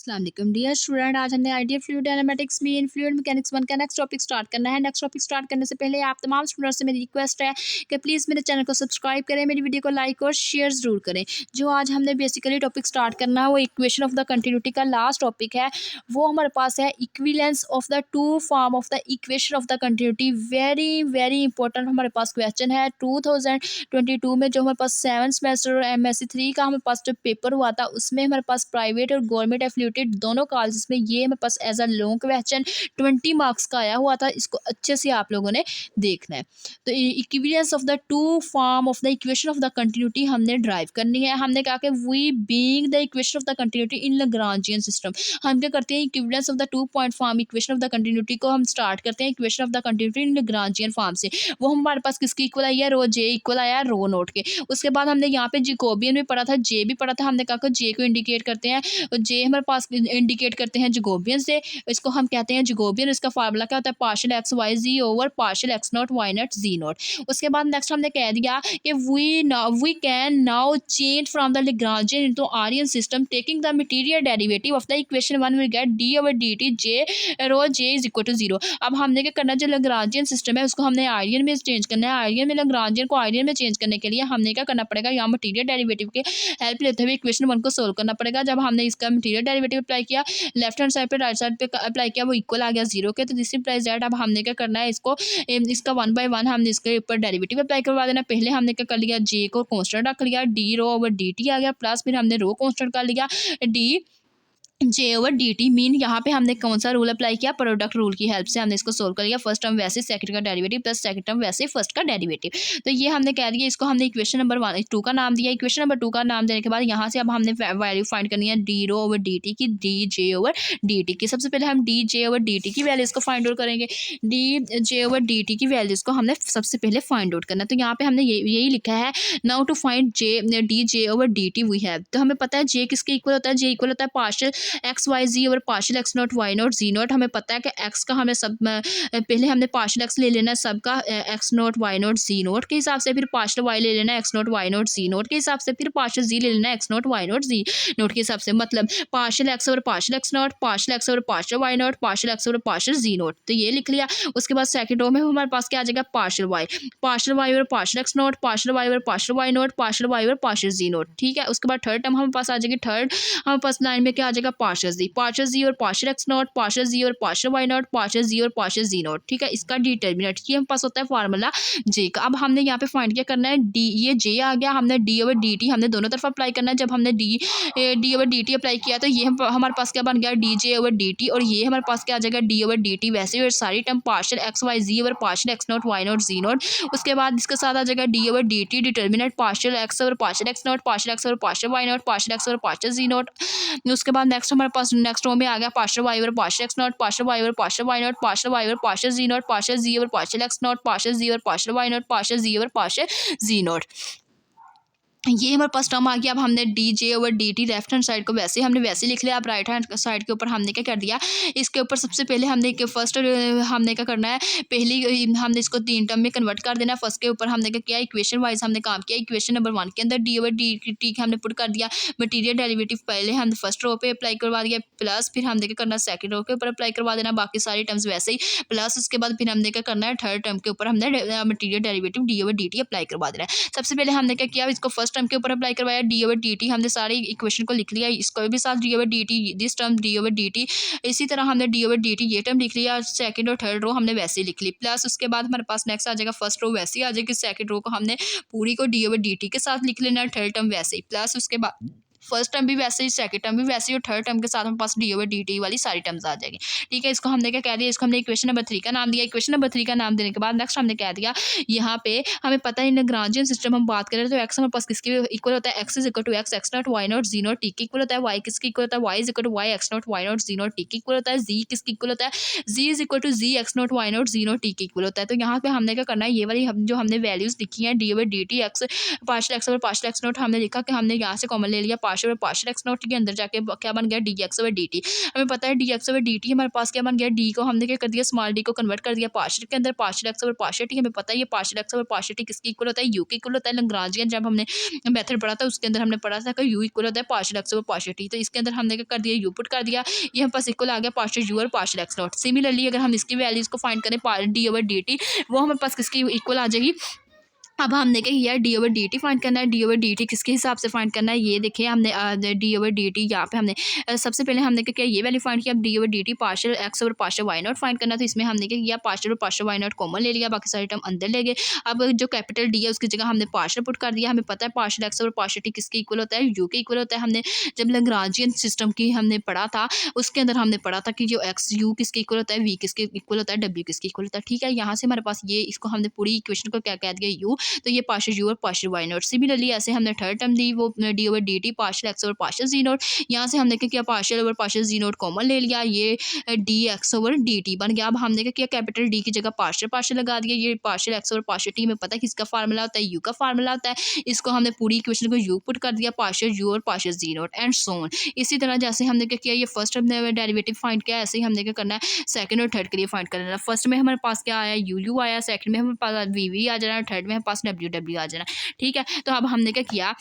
अस्सलाम dear student, आज हमने आइडियल फ्लूइड डायनामेटिक्स में फ्लूइड मैकेनिक्स 1 का नेक्स्ट टॉपिक स्टार्ट करना है। नेक्स्ट टॉपिक स्टार्ट करने से पहले आप तमाम स्टूडेंट्स से मेरी रिक्वेस्ट है कि प्लीज़ मेरे चैनल को सब्सक्राइब करें, मेरी वीडियो को लाइक और शेयर ज़रूर करें। जो आज हमने बेसिकली टॉपिक स्टार्ट करना है वो इक्वेशन ऑफ द कंटिन्यूटी का लास्ट टॉपिक है। वो हमारे पास है equivalence of the two form of the equation of the continuity. Very very important हमारे पास क्वेश्चन है 2022 में, जो हमारे पास 7th सेमेस्टर और MSc 3 का हमारे पास जो पेपर हुआ था उसमें हमारे पास प्राइवेट और गवर्नमेंट एफिलिएटेड दोनों कॉलेजेस में ये हमारे पास as a long question 20 marks का आया हुआ था। इसको अच्छे से आप लोगों ने देखना है। तो equivalence of the two form of the equation of the continuity हमने ड्राइव करनी है। हमने कहा कि we being the equation of the continuity in Lagrangian system, हम क्या करते हैं equivalence of the two point form equation of the continuity को हम स्टार्ट करते हैं equation of the continuity in Lagrangian form से। वो हमारे पास किसकी इक्वल आई है, रो जे इक्वल आया है रो नोट के। उसके बाद हमने यहाँ पे जैकोबियन भी पढ़ा था, जे भी पढ़ा था। हमने कहा कि जे को इंडिकेट करते हैं, जे हमारे पास इंडिकेट करते हैं जैकोबियन से, इसको हम कहते हैं जैकोबियन। इसका फार्मूला क्या होता है, partial x y z over partial x not y not z not. उसके बाद नेक्स्ट हमने कह दिया कि we can now change from the Lagrangian into Eulerian system taking the material derivative of the equation 1 will get d over d t J rho J is equal to 0। अब हमने क्या करना है, जो लैग्रांजियन सिस्टम है उसको हमने Aryan में चेंज करना है। आरियन में लैग्रांजियन को आरियन में चेंज करने के लिए हमने क्या करना पड़ेगा, यहाँ मटेरियल डेरिवेटिव के हेल्प लेते हुए इक्वेशन 1 को सोल्व करना पड़ेगा। जब हमने इसका मटेरियल डेरिवेटिव अप्लाई किया, लेफ्ट हैंड साइड पे राइट साइड पे अप्लाई किया, वो इक्वल आ गया 0 के। तो दिस इंप्लाइज दैट अब हमने क्या करना है, इसको इसका 1 बाय 1 हमने इसके ऊपर डेरिवेटिव अप्लाई करवा देना। पहले हमने क्या कर लिया, जे को कांस्टेंट रख लिया, D rho over d T आ गया, प्लस फिर हमने रो कांस्टेंट कर लिया, D J over d T. Mean यहाँ पे हमने कौन सा रूल अप्लाई किया, प्रोडक्ट रूल की हेल्प से हमने इसको सोल्व कर लिया। फर्स्ट टर्म वैसे सेकंड का डेरिवेटिव प्लस सेकंड टर्म वैसे फर्स्ट का डेरिवेटिव। तो ये हमने कह दिया, इसको हमने इक्वेशन नंबर 2 का नाम दिया। इक्वेशन नंबर 2 का नाम देने के बाद यहाँ से अब हमने वैल्यू फाइंड करनी है D rho over d t की, D J over d t की। सबसे पहले हम D J over d t की वैल्यूज़ को फाइंड आउट करेंगे। D J over d t की वैल्यूज़ को हमने सबसे पहले फाइंड आउट करना है। तो यहाँ पे हमने यही लिखा है, now to find J d J over d t we have. तो हमें पता है जे किसके इक्वल होता है, जे इक्वल होता है partial x y z over partial x not y not z not. हमें पता है कि एक्स का हमें सब पहले हमने पार्शियल एक्स ले लेना है सबका x not y not z not के हिसाब से, फिर पार्शियल वाई ले लेना है x not y not z not के हिसाब से, फिर पार्शियल जी ले लेना है x not y not z not के हिसाब से। मतलब partial x over partial x not, partial x over partial y not, partial x over partial z not. तो ये लिख लिया। उसके बाद सेकंड रो में हमारे पास क्या आ जाएगा, partial y over partial x not, partial y over partial y not, partial y over partial z not. ठीक है। उसके बाद थर्ड टर्म हमारे पास आ जाएगी, थर्ड हमारे पास लाइन में क्या आ जाएगा, पार्शियल जी और पार्शियल एक्स नॉट, पार्शियल जी और पार्शियल वाई नॉट, पार्शियल जी और पार्शियल जी नॉट। ठीक है। इसका डिटर्मिनेंट ये हमारे पास होता है फार्मूला जे का। अब हमने यहाँ पे फाइंड क्या करना है, डी, ये जे आ गया, हमने डी ओवर डी टी हमने दोनों तरफ अप्लाई करना है। जब हमने D over d T apply किया तो ये हमारे पास क्या बन गया, डी जे ओवर डी टी, और ये हमारे पास क्या आ जाएगा, डी ओवर डी टी। वैसे और सारी term partial x y z over partial x not y not z not. उसके बाद इसके साथ आ जाएगा d over d t determinant partial x over partial x not, partial x over partial y not, partial x over partial z not. उसके बाद next हमारे पास next row में आ गया partial y over partial x not, partial y over partial y not, partial y over partial z not, partial z over partial x not, partial z over partial y not, partial z over partial z not. ये हमारे पास term आ गया। अब हमने d जे over d t left hand side को वैसे हमने वैसे लिख लिया। अब राइट हैंड साइड के ऊपर हमने क्या कर दिया, इसके ऊपर सबसे पहले हमने फर्स्ट हमने क्या करना है, पहली हमने इसको 3 टर्म में कन्वर्ट कर देना है। फर्स्ट के ऊपर हमने क्या किया, इक्वेशन वाइज हमने काम किया। इक्वेशन नंबर 1 के अंदर डी ओवर डी टी हमने पुट कर दिया। मटीरियल डेरिवेटिव पहले हमने फर्स्ट रो पे अप्लाई करवा दिया, प्लस फिर हमने क्या करना है सेकंड रो के ऊपर अप्लाई करवा देना, बाकी सारी टर्म्स वैसे ही, प्लस उसके बाद फिर हमने क्या करना है थर्ड टर्म के ऊपर हमने material derivative D over d T apply करवा देना है। सबसे पहले हमने क्या किया, इसको फर्स्ट टर्म के ऊपर अप्लाई करवाया, डी ओवर डी टी हमने सारी इक्वेशन को लिख लिया। इसको भी साथ D over d T, this term D over d T, इसी तरह हमने डी ओवर डी टी ये टर्म लिख लिया। सेकंड और थर्ड रो हमने वैसे ही लिख ली। प्लस उसके बाद हमारे पास नेक्स्ट आ जाएगा फर्स्ट रो वैसे ही आ जाएगी, सेकंड रो को हमने पूरी को डी ओवर डी टी के साथ लिख लेना है, थर्ड टर्म वैसे ही। प्लस उसके बाद फर्स्ट टर्म भी वैसे ही, सेकंड टर्म भी वैसे ही, और थर्ड टर्म के साथ हमारे पास डी ओवर डी टी वाली सारी टर्म्स आ जाएगी। ठीक है। इसको हमने क्या कह दिया, इसको हमने इक्वेशन नंबर 3 का नाम दिया। इक्वेशन नंबर 3 का नाम देने के बाद नेक्स्ट हमने कह दिया, यहाँ पे हमें पता है लैग्रांजियन सिस्टम हम बात करें तो एक्स हमारे पास किसके इक्वल होता है, x is equal to x x not y not z not t के इक्वल होता है। वाई किसके इक्वल होता है, y is equal to y x not y not z not t के इक्वल होता है। जी किसके इक्वल होता है, z is equal to z x not y not z not t के इक्वल होता है। तो यहाँ पे हमने क्या करना है, ये वाली जो हमने वैल्यूज लिखी हैं D over d T x partial x और पार्शियल एक्स नॉट हमने लिखा कि हमने यहाँ से कॉमन ले लिया पार्शियल और पार्शियल एक्स नॉट के अंदर जाके क्या बन गया D x over d T. हमें पता है D x over d T हमारे पास क्या बन गया, डी को हमने क्या कर दिया स्मॉल डी को कन्वर्ट कर दिया पार्शियल के अंदर, partial x over partial T. हमें पता है ये partial x over partial T किसके इक्वल होता है, यू के इक्वल होता है। लैग्रांजियन जब हमने मेथड पढ़ा था उसके अंदर हमने पढ़ा था कि यू इक्वल होता है partial x over partial T. तो इसके अंदर हमने क्या कर दिया, यू पुट कर दिया, ये हम पास इक्वल आ गया पार्शियल यू और पार्शियल एक्स नॉट। सिमिलरली अगर हम इसकी वैल्यूज को फाइंड करें डी ओवर डी टी, वो हमारे पास किसकी इक्वल आ जाएगी। अब हमने क्या किया, D over d T find करना है। डी ओवर डी टी किसके हिसाब से फाइंड करना है, ये देखिए हमने डी ओवर डी टी यहाँ पे हमने सबसे पहले हमने क्या किया, ये वैल्यू फाइंड किया। अब D over d t partial x और पार्शियल वाई नॉट फाइंड करना, तो इसमें हमने क्या किया, पार्शियल और पार्शियल वाई नॉट कॉमन ले लिया, बाकी सारे टर्म अंदर ले गए। अब जो कैपिटल डी है उसकी जगह हमने पार्शियल पुट कर दिया। हमें पता है पार्शियल एक्स और पार्शियल टी किसके इक्वल होता है, यू के इक्वल होता है। हमने जब लैग्रांजियन सिस्टम की हमने पढ़ा था उसके अंदर हमने पढ़ा था कि जो एक्स यू किसके इक्वल होता है, वी किसके इक्वल होता है, डब्ल्यू किसके इक्वल होता है। ठीक है, यहाँ से हमारे पास ये इसको हमने पूरी इक्वेशन को क्या कह दिया, यू, तो ये पार्शियल यू और पार्शियल वाई नॉट। सिमिलरली ऐसे हमने थर्ड टर्म दी वो d over d t partial x over partial z not. यहाँ से हमने क्या किया, partial over partial z not common ले लिया, ये d x over d t बन गया। अब हमने क्या किया, कैपिटल डी की जगह पार्शियल पार्शियल लगा दिया। ये partial x over partial T में पता है किसका फार्मूला होता है, यू का फार्मूला होता है। इसको हमने पूरी इक्वेशन को यू पुट कर दिया, पार्शियल यू और partial z not and so on. इसी तरह जैसे हमने क्या किया, ये फर्स्ट हमने डेरिवेटिव फाइंड किया, ऐसे ही हमने क्या करना है सेकंड और थर्ड के लिए फाइंड करना है। फर्स्ट में हमारे पास क्या आया, यू यू आया, सेकंड में हमारे पास वी वी आ जाना, थर्ड में हमारे पास डब्ल्यू डब्ल्यू आ जाना। ठीक है, तो अब हमने क्या किया,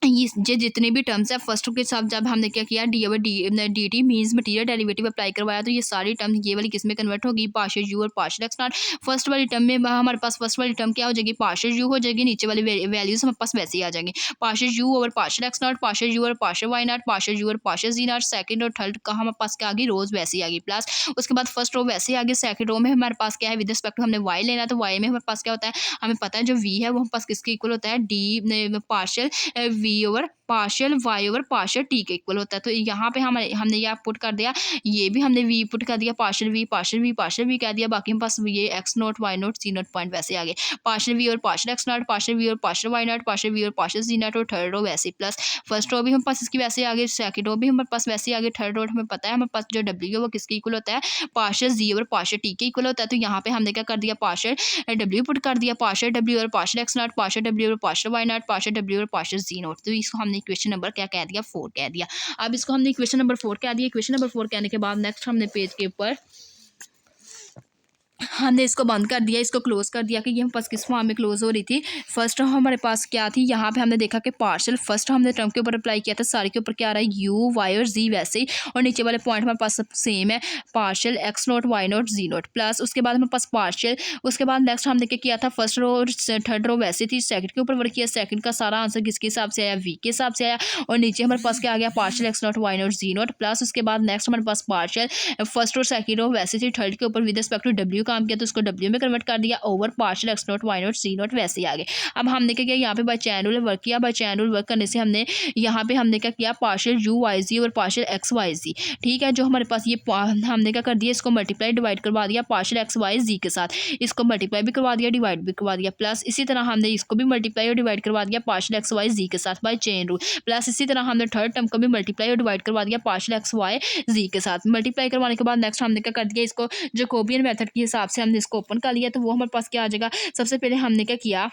ये जितने भी टर्म्स है फर्स्ट के साथ जब हमने क्या किया, D over d T means material derivative apply करवाया, तो ये सारी टर्म ये वाली किस में कन्वर्ट होगी, पार्शियल यू और पार्शियल एक्स नॉट। फर्स्ट वाली टर्म में हमारे पास फर्स्ट वाली टर्म क्या हो जाएगी, पार्शियल यू हो जाएगी, नीचे वाली वैल्यूज हमारे पास वैसे ही आ जाएंगी, partial u over partial x not, partial u और partial y not, partial u और पार्शियल जी नॉट। सेकंड और थर्ड का हमारे पास क्या आ गई, रोज वैसे ही आ गई, प्लस उसके बाद फर्स्ट रो वैसे ही आ गई, सेकंड रो में हमारे पास क्या है, विद रिस्पेक्ट टू हमने वाई लेना, तो वाई में हमारे पास क्या होता है, हमें पता है जो वी है वो हमारे पास किसके इक्वल होता है, d partial v over partial y over partial t के इक्वल होता है। तो यहाँ पे हमने ये पुट कर दिया, ये भी हमने वी पुट कर दिया, पार्शियल वी पार्शियल वी कह दिया, बाकी हम पास ये x not y not c not point वैसे आ गए, पार्शियल वी और partial x not, partial v और partial y not, partial v और पार्शियल सी नॉट, और थर्ड रो वैसे प्लस फर्स्ट रो भी हमारे पास इसकी वैसे आ गई, सेकंड रो भी हमारे पास वैसे आ गई, थर्ड रो हमें पता है हमारे पास जो डब्ल्यू है वो किसके इक्वल होता है, पार्शियल जी और पार्शियल टी के इक्वल होता है। तो यहाँ पे हमने क्या कर दिया, पार्शियल डब्ल्यू पुट कर दिया, पार्शियल डब्ल्यू और पार्शियल एक्स नॉट, पार्शियल डब्ल्यू और पार्शियल वाई नॉट, पार्शियल डब्ल्यू और पार्शियल जी नॉट। तो इसको हमने इक्वेशन नंबर क्या कह दिया, 4 कह दिया। अब इसको हमने इक्वेशन नंबर 4 कह दिया। इक्वेशन नंबर 4 कहने के बाद नेक्स्ट हमने पेज के ऊपर हमने इसको बंद कर दिया, इसको क्लोज कर दिया कि ये हम पास किस फॉर्म में क्लोज हो रही थी। फर्स्ट हमारे पास क्या थी, यहाँ पे हमने देखा कि पार्शियल फर्स्ट हमने टर्म के ऊपर अप्लाई किया था, सारे के ऊपर क्या आ रहा है, यू वाई और जी वैसे ही, और नीचे वाले पॉइंट हमारे पास सब सेम है, partial x not y not z not, plus उसके बाद हमारे पास पार्शियल, उसके बाद नेक्स्ट हमने क्या किया था, फर्स्ट रो और थर्ड रो वैसे थी, सेकंड के ऊपर वर्क किया, सेकंड का सारा आंसर किसके हिसाब से आया, वी के हिसाब से आया, और नीचे हमारे पास क्या आ गया, partial x not y not z not, plus उसके बाद नेक्स्ट हमारे पास पार्शियल फर्स्ट और सेकंड रो वैसे थी, थर्ड के ऊपर विद रिस्पेक्ट टू डब्ल्यू काम किया तो उसको डब्ल्यू में कन्वर्ट कर दिया, over partial x not y not c not वैसे ही आ गए। अब हमने क्या किया, यहाँ पे बाय चैन रूल वर्क किया, बाय चैन रूल वर्क करने से हमने यहाँ पे हमने क्या किया, पार्शियल यू वाई जी और पार्शियल एक्स वाई जी, ठीक है, जो हमारे पास ये हमने क्या कर दिया, इसको मल्टीप्लाई डिवाइड करवा दिया पार्शियल एक्स वाई जी के साथ, इसको मल्टीप्लाई भी करवा दिया, डिवाइड भी करवा दिया, प्लस इसी तरह हमने इसको भी मल्टीप्लाई और डिवाइड करवा दिया पार्शियल एक्स वाई जी के साथ बाय चेन रूल, प्लस इसी तरह हमने थर्ड टर्म को भी मल्टीप्लाई और डिवाइड करवा दिया पार्शियल एक्स वाई जी के साथ। मल्टीप्लाई करवाने के बाद नेक्स्ट हमने क्या कर दिया, इसको जैकोबियन मेथड के हिसाब से हमने इसको ओपन कर लिया, तो वो हमारे पास क्या आ जाएगा, सबसे पहले हमने क्या किया,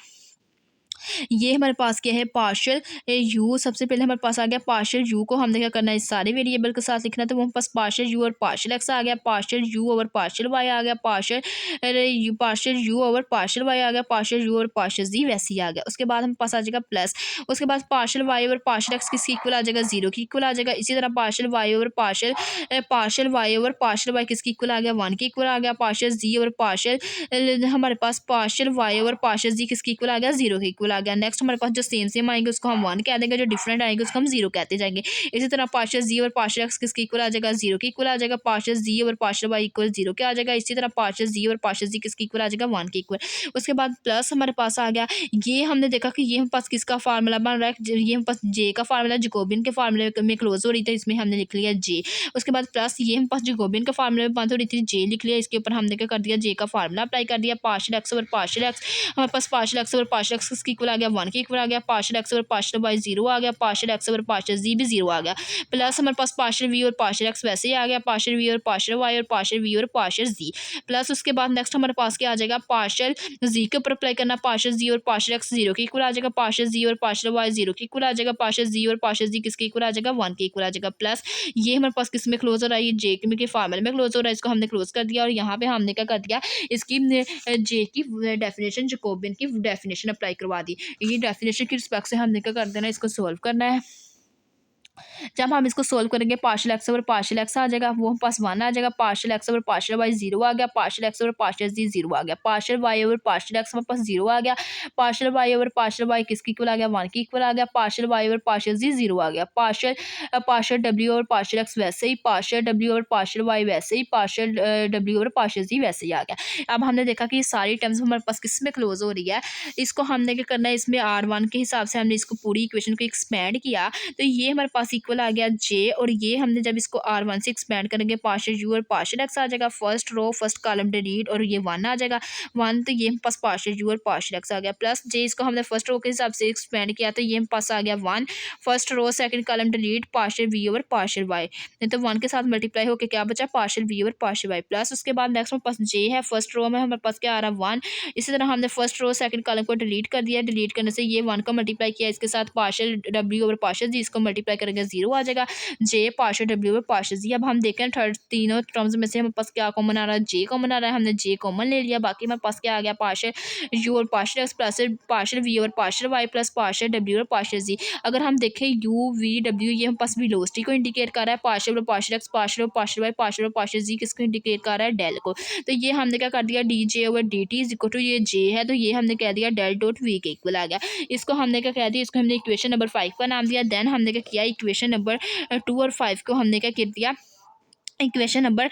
ये हमारे पास क्या है, पार्शियल यू, सबसे पहले हमारे पास आ गया पार्शियल यू को हमने क्या करना है, इस सारे वेरिएबल के साथ लिखना है, तो वो हमारे पास पार्शियल यू और पार्शियल एक्स आ गया, partial u over partial y आ गया, partial u over partial y आ गया, पार्शियल यू और पार्शियल जी वैसे ही आ गया। उसके बाद हमारे पास आ जाएगा प्लस, उसके बाद partial y over partial x किसकी इक्वल आ जाएगा, जीरो की इक्वल आ जाएगा। इसी तरह partial y over partial y over partial y किसकी इक्वल आ गया, 1 की इक्वल आ गया। पार्शियल जी और पार्शियल हमारे पास पार्शियल वाई ओवर पार्शियल जी किसकी इक्वल आ गया, 0 की इक्वल आ गया। नेक्स्ट हमारे पास जो सेम आएंगे उसको हम 1 कह देंगे, जो डिफरेंट आएंगे उसको हम 0 कहते जाएंगे। इसी तरह पार्शियल जी और पार्शियल एक्स किसकी इक्वल आ जाएगा, 0 की इक्वल आ जाएगा। पार्शियल जी और पार्शियल वाई इक्वल 0 के आ जाएगा। इसी तरह पार्शियल जी और पार्शियल जी किसकी इक्वल आ जाएगा, 1 की इक्वल। उसके बाद प्लस हमारे पास आ गया, ये हमने देखा कि ये हम पास किसका फार्मूला बन रहा है, ये हम पास जे का फार्मूला जैकोबियन के फार्मूले में क्लोज हो रही थी, इसमें हमने लिख लिया जे। उसके बाद प्लस ये हम पास जैकोबियन के फार्मूले में बंद हो रही थी, जे लिख लिया, इसके ऊपर हमने क्या कर दिया, जे का फार्मूला अप्लाई कर दिया। पार्शियल एक्स और पार्शियल एक्स हमारे पास पार्शियल एक्स और पार्शियल एक्स किसकी इक्वल आ गया 1 के इक्वल आ गया, partial x over partial y 0 आ गया, partial x over partial z भी 0 आ गया, प्लस हमारे पास पार्शियल वी और पार्शियल एक्स वैसे ही आ गया, पार्शियल वी और पार्शियल वाई और पार्शियल वी और पार्शियल जी, प्लस उसके बाद नेक्स्ट हमारे पास क्या आ जाएगा, पार्शियल जी के ऊपर अप्लाई करना, पार्शियल जी और पार्शियल एक्स 0 के इक्वल आ जाएगा, पार्शियल जी और पार्शियल वाई 0 के इक्वल आ जाएगा, पार्शियल जी और पार्शियल जी किसके इक्वल आ जाएगा, 1 के इक्वल आ जाएगा, प्लस ये हमारे पास किस में क्लोज हो रहा है, ये जे के फार्मूले में क्लोज हो रहा है, इसको हमने क्लोज कर दिया और यहाँ पे हमने क्या कर दिया, इसकी जे की डेफिनेशन जैकोबियन की डेफिनेशन अप्लाई करवा दी। ये डेफिनेशन की रिस्पेक्ट से हमने क्या कर देना, इसको सोल्व करना है। जब हम इसको सोल्व करेंगे partial x over partial x आ जाएगा, वो पास 1 आ जाएगा, partial x over partial y 0 आ गया, partial x over partial z 0 आ गया, partial y over partial x हमारे पास 0 आ गया, partial y over partial y किसकी इक्वल आ गया, 1 की इक्वल आ गया, partial y over partial z 0 आ गया, पार्शियल डब्ल्यू ओवर पार्शियल एक्स वैसे ही, पार्शियल डब्ल्यू ओवर पार्शियल वाई वैसे ही, पार्शियल डब्ल्यू ओवर पार्शियल जी वैसे ही आ गया। अब हमने देखा कि ये सारी टर्म्स हमारे पास किस में क्लोज हो रही है, इसको हमने क्या करना है, इसमें R1 के हिसाब से हमने इसको पूरी इक्वेशन को एक्सपेंड किया, तो ये हमारे पास इक्वल आ गया जे, और ये हमने जब इसको R1 से एक्सपेंड करेंगे पार्शियल यू और पार्शियल एक्स आ जाएगा, first row first column delete और ये 1 आ जाएगा 1, तो ये हमारे पास पार्शियल यू और पार्शियल एक्स आ गया, प्लस जे इसको हमने फर्स्ट रो के हिसाब से एक्सपेंड किया, तो ये हमारे पास आ गया 1, first row second column delete partial v over partial y, नहीं तो 1 के साथ मल्टीप्लाई होकर क्या बचा, partial v over partial y, plus उसके बाद नेक्स्ट हमारे पास जे है, फर्स्ट रो में हमारे पास क्या आ रहा है 1, इसी तरह हमने फर्स्ट रो सेकंड कॉलम को डिलीट कर दिया, डिलीट करने से ये 1 को मल्टीप्लाई किया इसके साथ पार्शियल डब्ल्यू ओवर पार्शियल जी, इसको मल्टीप्लाई करेंगे 0 आ जाएगा, जे पार्शियल डब्ल्यू और पार्शियल जी। अब हम देखें थर्ड तीनों टर्म्स में से हमारे पास क्या कॉमन आ रहा है, जे कॉमन आ रहा है, हमने जे कॉमन ले लिया, बाकी हमारे पास क्या आ गया, पार्शियल यू और partial x plus partial v और पार्शियल वाई प्लस पार्शियल डब्ल्यू और पार्शियल जी। अगर हम देखें यू वी डब्ल्यू ये हमारे पास वेलोसिटी को इंडिकेट कर रहा है, पार्शियल और पार्शियल एक्स पार्शियल और पार्शियल वाई पार्शियल और पार्शियल जी किसको इंडिकेट कर रहा है, डेल को, तो ये हमने क्या कर दिया, d J over d t is equal to ये जे है, तो ये हमने कह दिया डेल डॉट वी के इक्वल आ गया, इसको हमने क्या कह दिया, इसको हमने इक्वेशन नंबर 5 का नाम दिया, देन हमने क्या किया, इक्वेशन नंबर 2 और 5 को हमने क्या कर दिया, इक्वेशन नंबर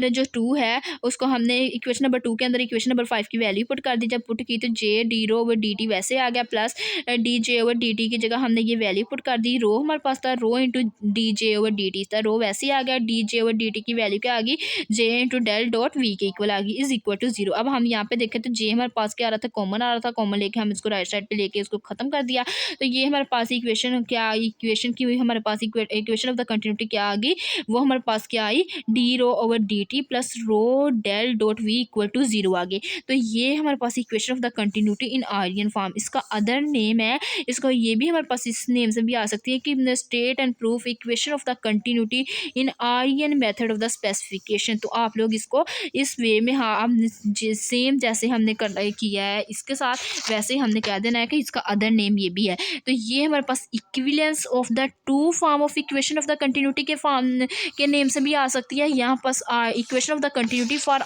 जो 2 है उसको हमने इक्वेशन नंबर 2 के अंदर इक्वेशन नंबर 5 की वैल्यू पुट कर दी, जब पुट की तो जे D rho over d T वैसे आ गया, plus D J over d t की जगह हमने ये वैल्यू पुट कर दी, रो हमारे पास था रो इंटू डी जे ओवर डी टी था, रो वैसे ही आ गया, डी जे ओवर डी टी की वैल्यू क्या आ गई, j into del dot v के इक्वल आ गई इज इक्वल टू 0। अब हम यहाँ पे देखें तो जे हमारे पास क्या आ रहा था, कॉमन आ रहा था, कॉमन लेके हम इसको राइट साइड पे लेके इसको खत्म कर दिया, तो ये हमारे पास इक्वेशन क्या, इक्वेशन की हुई हमारे पास इक्वेशन ऑफ द कंटिन्यूटी क्या आ गई, वो हमारे पास क्या आई, d rho over d t plus rho del dot v equal to 0 आ गए, तो ये हमारे पास equation of the continuity in आरियन फॉर्म, इसका अदर नेम है, इसको ये भी हमारे पास इस नेम से भी आ सकती है कि state and proof equation of the continuity in Aryan method of the specification, तो आप लोग इसको इस वे में, हाँ हम सेम जैसे हमने किया है इसके साथ वैसे ही हमने कह देना है कि इसका अदर नेम ये भी है, तो ये हमारे पास equivalence of the two form of equation of the continuity के फॉर्म के नेम से भी आ सकती है, यहाँ पास equation of the continuity for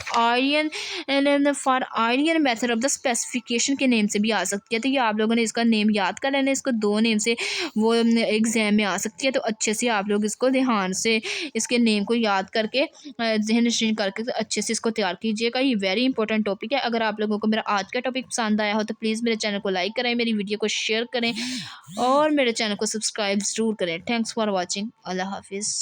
आयरियन मेथड ऑफ द स्पेसिफिकेशन के नेम से भी आ सकती है, तो ये आप लोगों ने इसका नेम याद कर लेना, इसको 2 नेम से वो एग्जाम में आ सकती है, तो अच्छे से आप लोग इसको ध्यान से इसके नेम को याद करके जहन नशीन करके अच्छे से इसको तैयार कीजिएगा, ये वेरी इंपॉर्टेंट टॉपिक है। अगर आप लोगों को मेरा आज का टॉपिक पसंद आया हो तो प्लीज़ मेरे चैनल को लाइक करें, मेरी वीडियो को शेयर करें और मेरे चैनल को सब्सक्राइब ज़रूर करें। थैंक्स फॉर वॉचिंग, अल्लाह हाफिज़।